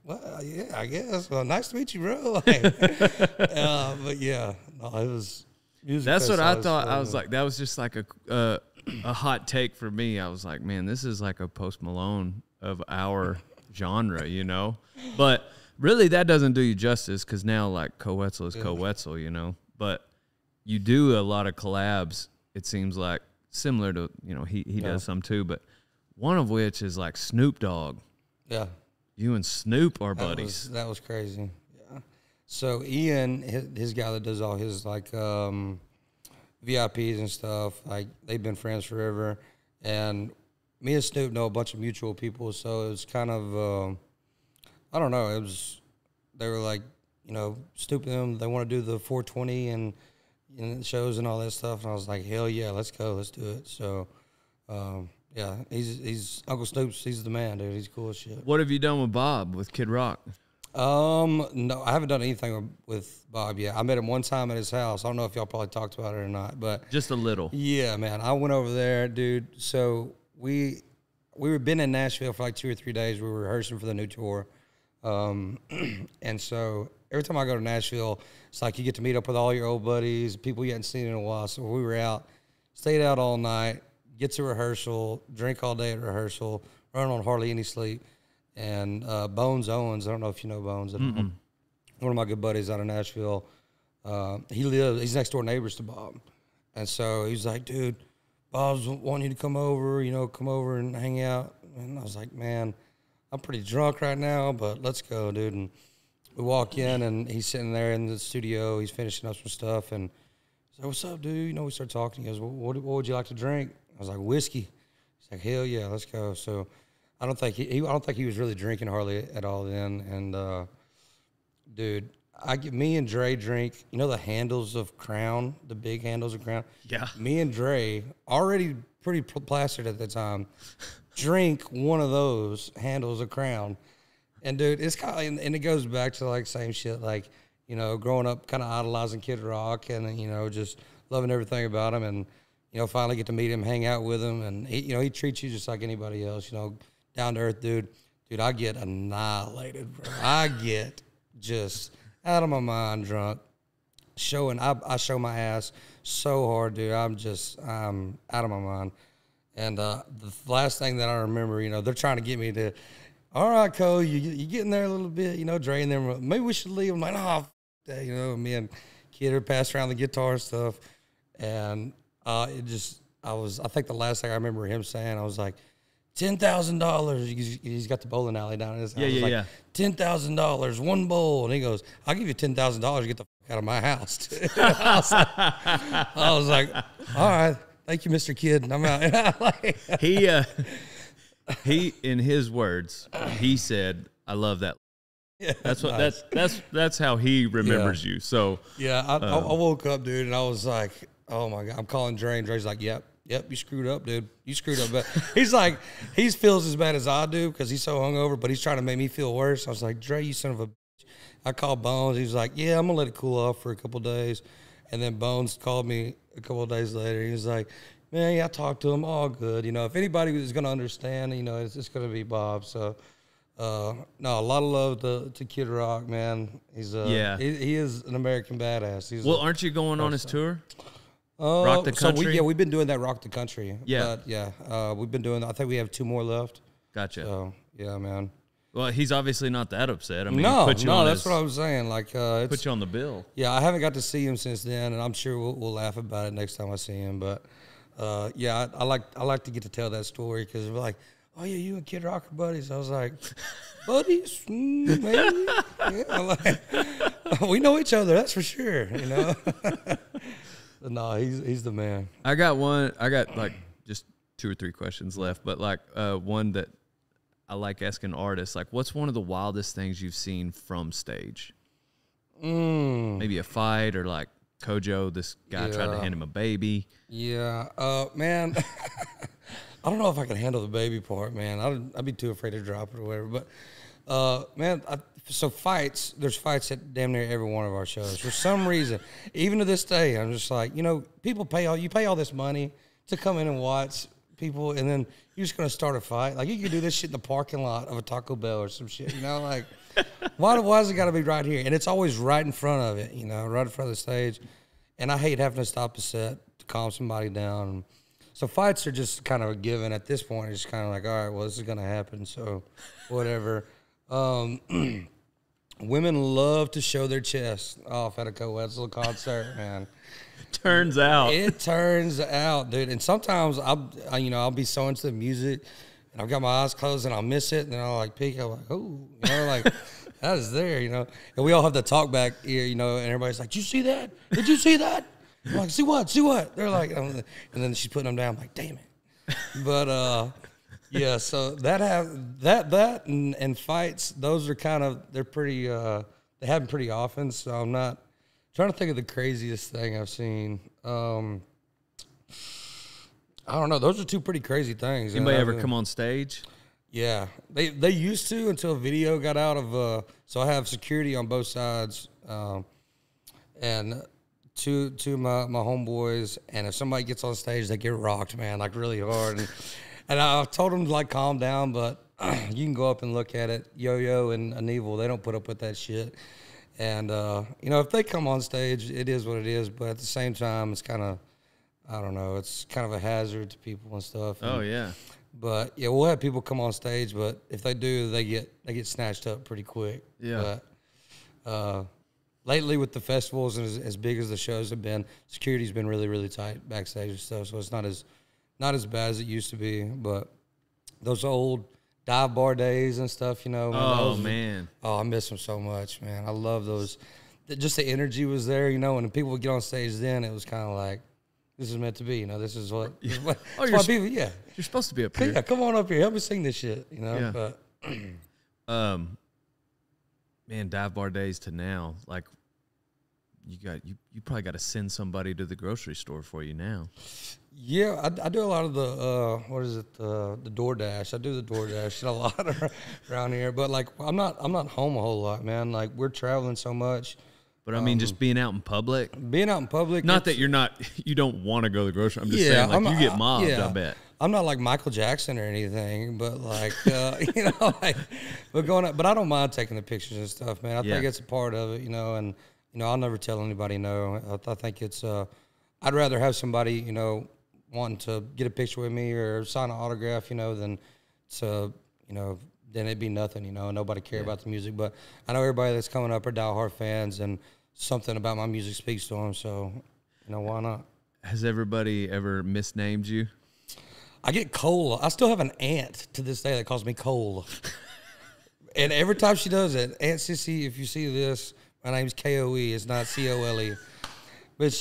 Speaker 2: well, yeah, I guess. Well, nice to meet you, bro. Like, but yeah, no, it was Music
Speaker 3: That's
Speaker 2: Fest,
Speaker 3: what I thought.
Speaker 2: Fun,
Speaker 3: I was like, that was just like a hot take for me. I was like, man, this is like a Post Malone of our genre, you know? But really, that doesn't do you justice because now, like, Co Wetzel is Co Wetzel, you know? But you do a lot of collabs, it seems like, similar to, you know, he does some too, but one of which is like Snoop Dogg. Yeah. You and Snoop are buddies.
Speaker 2: That was crazy. Yeah. So Ian, his guy that does all his like VIPs and stuff, like they've been friends forever. And me and Snoop know a bunch of mutual people, so it was kind of I don't know, they were like, you know, Snoop and them, they want to do the 420 and shows and all that stuff, and I was like, hell yeah, let's go, let's do it. So, yeah, he's Uncle Snoop's. He's the man, dude. He's cool as shit.
Speaker 3: What have you done with Bob with Kid Rock?
Speaker 2: No, I haven't done anything with Bob yet. I met him one time at his house. I don't know if y'all probably talked about it or not, but
Speaker 3: just a little.
Speaker 2: Yeah, man, I went over there, dude. So we were been in Nashville for like 2 or 3 days. We were rehearsing for the new tour, and so every time I go to Nashville, it's like you get to meet up with all your old buddies, people you hadn't seen in a while. So we were out, stayed out all night, get to rehearsal, drink all day at rehearsal, run on hardly any sleep. And Bones Owens, I don't know if you know Bones. One of my good buddies out of Nashville. He's next door neighbors to Bob. And so he's like, dude, Bob's wanting you to come over, come over and hang out. And I was like, man, I'm pretty drunk right now, but let's go, dude. And we walk in, and he's sitting there in the studio. He's finishing up some stuff. And he's like, what's up, dude? We start talking. He goes, well, what would you like to drink? I was like, whiskey. He's like, hell yeah, let's go. So I don't think he was really drinking hardly at all then. And dude, me and Dre drink, the handles of Crown, the big handles of Crown.
Speaker 3: Yeah.
Speaker 2: Me and Dre, already pretty plastered at the time, drink one of those handles of Crown. And dude, it's kind of, and it goes back to like same shit, like, growing up kind of idolizing Kid Rock and, just loving everything about him. And, finally get to meet him, hang out with him. And he treats you just like anybody else, down to earth, dude. Dude, I get annihilated, bro. I get just out of my mind drunk. I show my ass so hard, dude. I'm out of my mind. And the last thing that I remember, you know, they're trying to get me to, all right, Cole, you getting there a little bit, you know, Dre and them, maybe we should leave. I'm like, oh, you know, me and Kid are passing around the guitar and stuff. And I think the last thing I remember him saying, I was like, $10,000. He's got the bowling alley down in his house.
Speaker 1: Yeah.
Speaker 2: $10,000, one bowl. And he goes, I'll give you $10,000 to get the fuck out of my house. I was like, all right, thank you, Mr. Kid. And I'm out. Like,
Speaker 1: he, in his words, he said, I love that.
Speaker 2: Yeah,
Speaker 1: that's what that's how he remembers you. So
Speaker 2: I woke up, dude, and I was like, oh my God, I'm calling Dre, and Dre's like, yep, you screwed up, dude. You screwed up. But he's like, he feels as bad as I do because he's so hungover, but he's trying to make me feel worse. I was like, Dre, you son of a bitch. I called Bones. He was like, yeah, I'm going to let it cool off for a couple of days. And then Bones called me a couple of days later. He was like, man, yeah, I talked to him. All good. You know, if anybody is going to understand, you know, it's just going to be Bob. So, no, a lot of love to Kid Rock, man. He's he is an American badass.
Speaker 1: Aren't you going on his tour? Rock the Country?
Speaker 2: So we've been doing that Rock the Country.
Speaker 1: Yeah.
Speaker 2: But, we've been doing, I think we have 2 more left.
Speaker 1: Gotcha.
Speaker 2: So, yeah, man.
Speaker 1: Well, he's obviously not that upset. I mean,
Speaker 2: that's what I was saying. Like,
Speaker 1: put you on the bill.
Speaker 2: Yeah, I haven't got to see him since then, and I'm sure we'll laugh about it next time I see him. But, yeah, I like to get to tell that story because we're like, oh, yeah, you and Kid Rock are buddies. I was like, buddies? Maybe? Yeah, like, we know each other, that's for sure, you know? No, he's the man.
Speaker 1: I got like just 2 or 3 questions left, but like one that I like asking artists, like what's one of the wildest things you've seen from stage? Maybe a fight or like Kojo, this guy tried to hand him a baby. Yeah.
Speaker 2: Man, I don't know if I can handle the baby part, man. I'd be too afraid to drop it or whatever. But, man, so fights, there's fights at damn near every one of our shows. For some reason, even to this day, I'm just like, you know, people you pay all this money to come in and watch people, and then you're just going to start a fight. Like, you could do this shit in the parking lot of a Taco Bell or some shit, you know? Like, why does it got to be right here? And it's always right in front of it, you know, right in front of the stage. And I hate having to stop a set to calm somebody down. So fights are just kind of a given at this point. It's kind of like, all right, well, this is going to happen, so whatever. Women love to show their chest off at a Wetzel concert, man.
Speaker 1: Turns out,
Speaker 2: dude. And sometimes I'll be so into the music, and I've got my eyes closed, and I'll miss it, and then I'll like peek. I'm like, oh, you know, like that is there, you know. And we all have the talk back ear, you know, and everybody's like, "Did you see that? Did you see that?" I'm like, "See what? See what?" They're like, and then she's putting them down. I'm like, damn it. But yeah, so that and fights, those are kind of, they're pretty, they happen pretty often. So I'm not trying to think of the craziest thing I've seen. I don't know. Those are 2 pretty crazy things.
Speaker 1: Anybody ever come on stage?
Speaker 2: Yeah, they used to until a video got out of. So I have security on both sides, and two of my homeboys. And if somebody gets on stage, they get rocked, man, like really hard. And I've told them to like calm down, but you can go up and look at it. Yo-Yo and Aníbal, they don't put up with that shit. And you know, if they come on stage, it is what it is. But at the same time, it's kind of, I don't know, it's kind of a hazard to people and stuff.
Speaker 1: Oh yeah.
Speaker 2: But yeah, we'll have people come on stage, but if they do, they get snatched up pretty quick.
Speaker 1: Yeah.
Speaker 2: But lately with the festivals and as big as the shows have been, security's been really, really tight backstage and stuff. So it's not as bad as it used to be. But those old dive bar days and stuff, you know.
Speaker 1: Man.
Speaker 2: I miss them so much, man. I love those. Just the energy was there, you know. When people would get on stage then, it was kind of like, this is meant to be, you know. This is what people, yeah.
Speaker 1: You're supposed to be up here.
Speaker 2: Yeah, come on up here. Help me sing this shit, you know.
Speaker 1: Yeah. But man, dive bar days to now, like you probably got to send somebody to the grocery store for you now.
Speaker 2: Yeah, I do a lot of the the DoorDash. I do the DoorDash a lot around here, but like I'm not home a whole lot, man. Like we're traveling so much.
Speaker 1: But I mean, just being out in public.
Speaker 2: Being out in public.
Speaker 1: Not that you don't want to go to the grocery. I'm just saying, like you get mobbed. I bet.
Speaker 2: I'm not like Michael Jackson or anything, but like you know, like we're going up. But I don't mind taking the pictures and stuff, man. I think it's a part of it, you know. And you know, I'll never tell anybody no. I think it's. I'd rather have somebody, you know, wanting to get a picture with me or sign an autograph, then then it'd be nothing, nobody cared about the music. But I know everybody that's coming up are diehard fans, and something about my music speaks to them. So, why not?
Speaker 3: Has everybody ever misnamed you?
Speaker 2: I get Cole. I still have an aunt to this day that calls me Cole. And every time she does it, Aunt Sissy, if you see this, my name's K-O-E. It's not C-O-L-E. But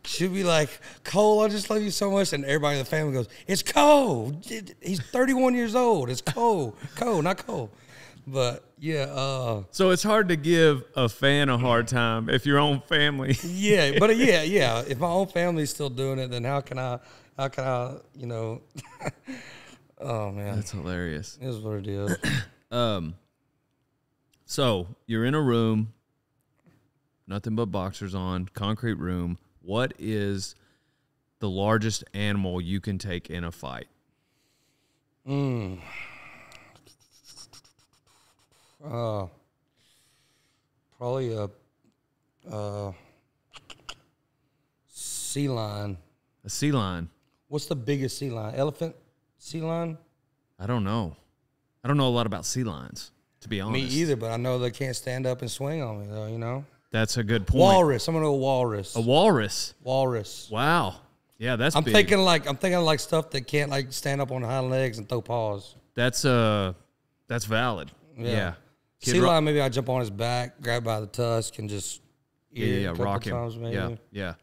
Speaker 2: she'll be like, Cole, I just love you so much. And everybody in the family goes, it's Cole. He's 31 years old. It's Cole. Cole, not Cole. But, yeah.
Speaker 3: So it's hard to give a fan a hard time if your own family.
Speaker 2: Yeah. But, yeah. If my own family's still doing it, then how can I, oh, man.
Speaker 3: That's hilarious.
Speaker 2: It is what it is.
Speaker 3: So you're in a room, nothing but boxers on, concrete room. What is the largest animal you can take in a fight?
Speaker 2: Probably a sea lion.
Speaker 3: A sea lion.
Speaker 2: What's the biggest sea lion? Elephant? Sea lion?
Speaker 3: I don't know. I don't know a lot about sea lions, to be honest.
Speaker 2: Me either, but I know they can't stand up and swing on me, though,
Speaker 3: That's a good point.
Speaker 2: Walrus. I'm gonna go walrus.
Speaker 3: A walrus.
Speaker 2: Walrus.
Speaker 3: Wow. Yeah, that's
Speaker 2: I'm
Speaker 3: big.
Speaker 2: thinking like stuff that can't stand up on hind legs and throw paws.
Speaker 3: That's valid. Yeah.
Speaker 2: Sea lion, maybe I jump on his back, grab by the tusk, and just eat it a
Speaker 3: rock
Speaker 2: couple
Speaker 3: him.
Speaker 2: times, maybe.
Speaker 3: Yeah.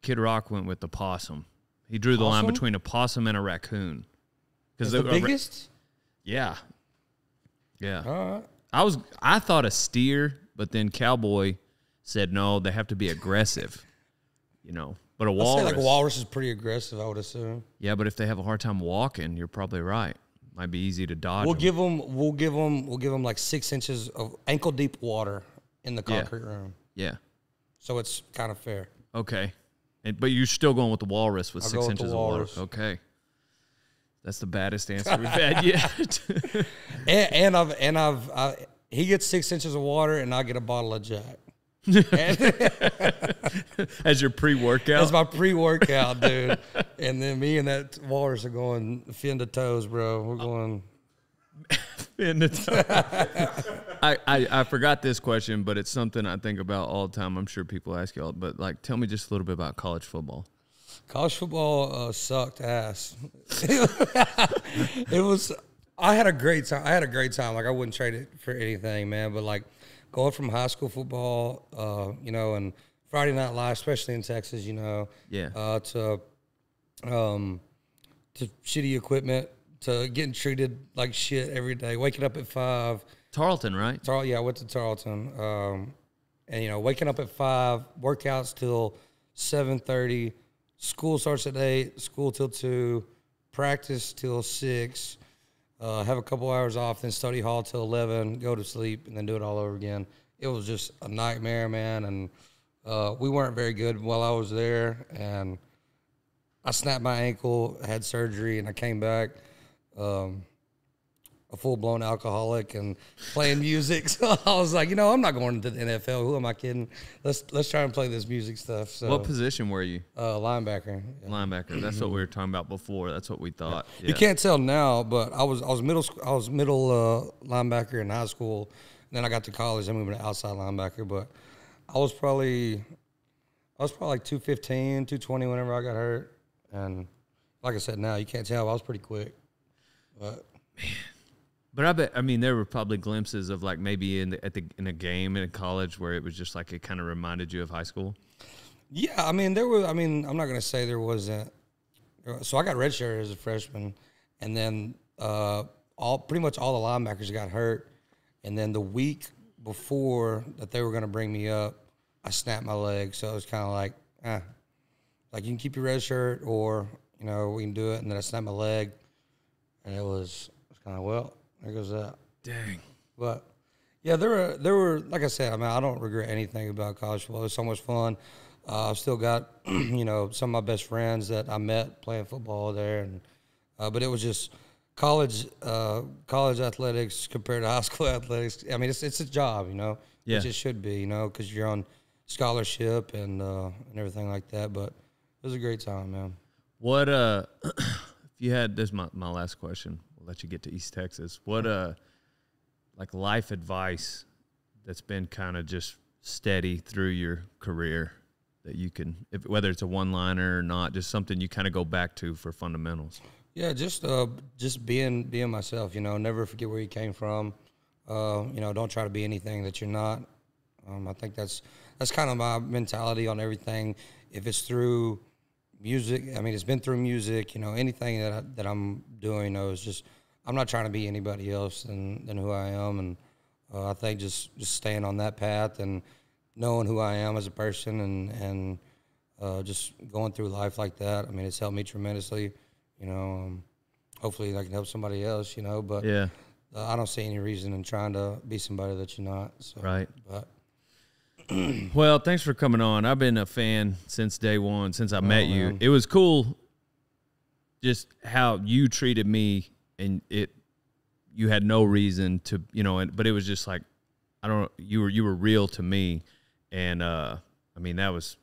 Speaker 3: Kid Rock went with the possum. He drew the line between a possum and a raccoon.
Speaker 2: Because the biggest?
Speaker 3: Yeah.
Speaker 2: All right.
Speaker 3: I thought a steer, but then Cowboy said no, they have to be aggressive. But a walrus.
Speaker 2: I'd say like a walrus is pretty aggressive, I would assume.
Speaker 3: Yeah, but if they have a hard time walking, you're probably right. Might be easy to dodge.
Speaker 2: We'll give them like 6 inches of ankle deep water in the concrete room.
Speaker 3: Yeah.
Speaker 2: So it's kind of fair.
Speaker 3: Okay. But you're still going with the walrus with
Speaker 2: I'll
Speaker 3: 6 inches of water. Okay. That's the baddest answer we've had yet.
Speaker 2: and he gets 6 inches of water, and I get a bottle of Jack.
Speaker 3: As your pre-workout?
Speaker 2: That's my pre-workout, dude. And then me and that walrus are going fin to toes, bro. We're going
Speaker 3: fin to toes. I forgot this question, but it's something I think about all the time. I'm sure people ask you all, but tell me just a little bit about college football.
Speaker 2: College football sucked ass. I had a great time. Like, I wouldn't trade it for anything, man. But going from high school football, and Friday Night Live, especially in Texas, to shitty equipment, to getting treated like shit every day, waking up at 5.
Speaker 3: Tarleton, right?
Speaker 2: I went to Tarleton. And, waking up at 5, workouts till 7:30, school starts at 8, school till 2, practice till 6, have a couple hours off, then study hall till 11, go to sleep, and then do it all over again. It was just a nightmare, man, and we weren't very good while I was there, and I snapped my ankle, had surgery, and I came back a full-blown alcoholic and playing music. So I was like, I'm not going to the NFL. Who am I kidding? Let's try and play this music stuff. So,
Speaker 3: what position were you?
Speaker 2: Linebacker.
Speaker 3: Yeah. Linebacker. That's what we were talking about before. That's what we thought.
Speaker 2: Yeah. You can't tell now, but I was middle linebacker in high school. And then I got to college. I moved to outside linebacker, but I was probably like 215, 220 whenever I got hurt. And like I said, now you can't tell. I was pretty quick. But
Speaker 3: man. But I bet, there were probably glimpses of maybe in a game in college where it was just it kind of reminded you of high school.
Speaker 2: Yeah, there were. I'm not gonna say there wasn't. So I got redshirted as a freshman, and then pretty much all the linebackers got hurt, and then the week before that they were gonna bring me up, I snapped my leg. So it was kind of you can keep your red shirt, or we can do it. And then I snapped my leg, and it was kind of there goes that.
Speaker 3: Dang.
Speaker 2: But yeah, there were like I said, I don't regret anything about college football. It was so much fun. I've still got some of my best friends that I met playing football there, and but it was just college athletics compared to high school athletics. It's a job,
Speaker 3: Yeah.
Speaker 2: Which it should be, because you're on scholarship and everything like that. But it was a great time, man.
Speaker 3: What if you had this? My last question. We'll let you get to East Texas. What like life advice that's been kind of just steady through your career that you can, whether it's a one-liner or not, just something you kind of go back to for fundamentals?
Speaker 2: Yeah, just being myself. You know, never forget where you came from. You know, don't try to be anything that you're not. I think that's kind of my mentality on everything. If it's through music, I mean, it's been through music. You know, anything that I'm doing, you know, is just I'm not trying to be anybody else than who I am, and I think just staying on that path and knowing who I am as a person and just going through life like that. I mean, it's helped me tremendously. You know, hopefully I can help somebody else. You know, but
Speaker 3: yeah.
Speaker 2: I don't see any reason in trying to be somebody that you're not. So,
Speaker 3: right.
Speaker 2: But
Speaker 3: well, thanks for coming on. I've been a fan since day one, since I met you. It was cool just how you treated me, and you had no reason to, you know, but it was just like, I don't know, you were real to me. And I mean, that was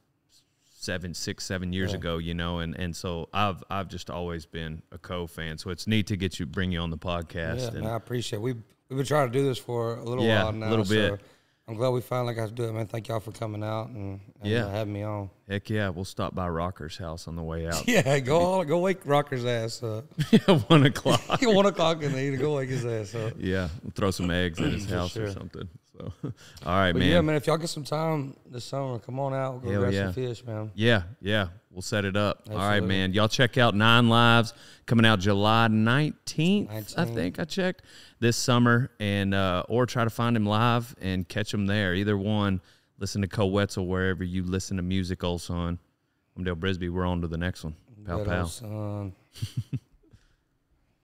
Speaker 3: 6, 7 years ago, you know, and so I've just always been a fan. So it's neat to bring you on the podcast.
Speaker 2: Yeah,
Speaker 3: and
Speaker 2: man, I appreciate it. We've been trying to do this for a little while now.
Speaker 3: A little bit.
Speaker 2: So I'm glad we finally got to do it, man. Thank y'all for coming out and having me on.
Speaker 3: Heck yeah, we'll stop by Rocker's house on the way out.
Speaker 2: Yeah, go wake Rocker's ass up.
Speaker 3: Yeah, 1 o'clock.
Speaker 2: 1 o'clock in the evening, go wake his ass up.
Speaker 3: Yeah, we'll throw some eggs at his house or something. So, all right, man.
Speaker 2: Yeah, man, if y'all get some time this summer, come on out. We'll go grab some fish, man.
Speaker 3: Yeah, we'll set it up. Absolutely. All right, man. Y'all check out 9 Lives coming out July 19th, I think I checked, this summer, and or try to find him live and catch him there. Either one. Listen to Wetzel wherever you listen to music, old son. I'm Dale Brisby. We're on to the next one. Pow, pow.